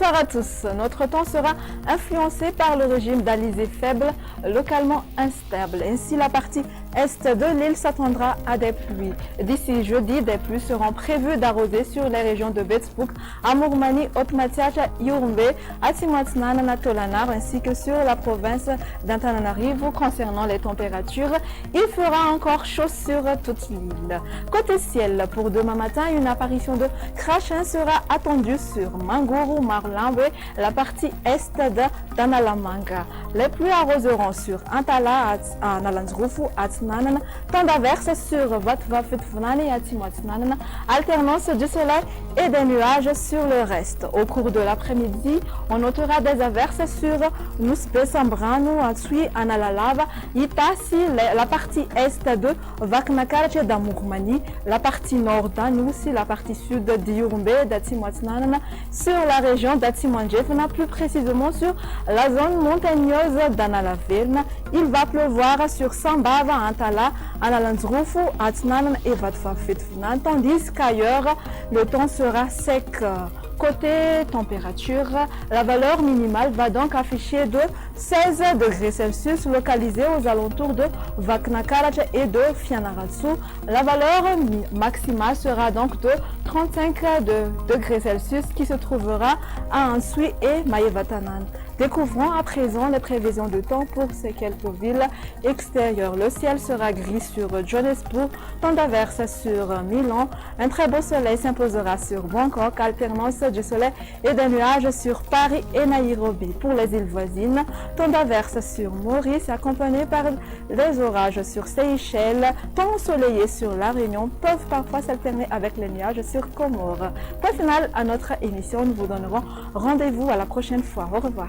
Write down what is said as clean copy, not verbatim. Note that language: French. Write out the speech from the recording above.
Bonsoir à tous. Notre temps sera influencé par le régime d'alizé faible, localement instable. Ainsi, la partie est de l'île s'attendra à des pluies. D'ici jeudi, des pluies seront prévues d'arroser sur les régions de Betsbouk, Amourmani, Otmatiacha, Yourumbe, Atimatnan, Tolanar, ainsi que sur la province d'Antananarivo. Concernant les températures, il fera encore chaud sur toute l'île. Côté ciel, pour demain matin, une apparition de crachin sera attendue sur Manguru, Marlambe, la partie est de Danalamanga. Les pluies arroseront sur Antala, Nalanzrufu, Atnanan, temps d'averses sur Vatvafetfunani et Atimotnanan, alternance du soleil et des nuages sur le reste. Au cours de l'après-midi, on notera des averses sur Nuspe Sambrano, Atsui, Analalava, Itasi, la partie est de Vaknakarche d'Amourmani, la partie nord d'Anoussi, la partie sud d'Iurumbe, d'Atimotnanan, sur la région d'Atimanjefna, plus précisément sur la zone montagneuse d'Analaverna. Il va pleuvoir sur Sambava, Antala, Analanzrufu, Atnanan et Vatvafetfunan, tandis qu'ailleurs, le temps sera sec. Côté température, la valeur minimale va donc afficher de 16 degrés Celsius localisée aux alentours de Vaknakarach et de Fianaratsu. La valeur maximale sera donc de 35 degrés Celsius qui se trouvera à Ansui et Maevatanan. Découvrons à présent les prévisions de temps pour ces quelques villes extérieures. Le ciel sera gris sur Johannesburg, temps d'averse sur Milan. Un très beau soleil s'imposera sur Bangkok, alternance du soleil et des nuages sur Paris et Nairobi. Pour les îles voisines, temps d'averse sur Maurice, accompagné par les orages sur Seychelles. Temps ensoleillé sur La Réunion peuvent parfois s'alterner avec les nuages sur Comores. Point final à notre émission, nous vous donnerons rendez-vous à la prochaine fois. Au revoir.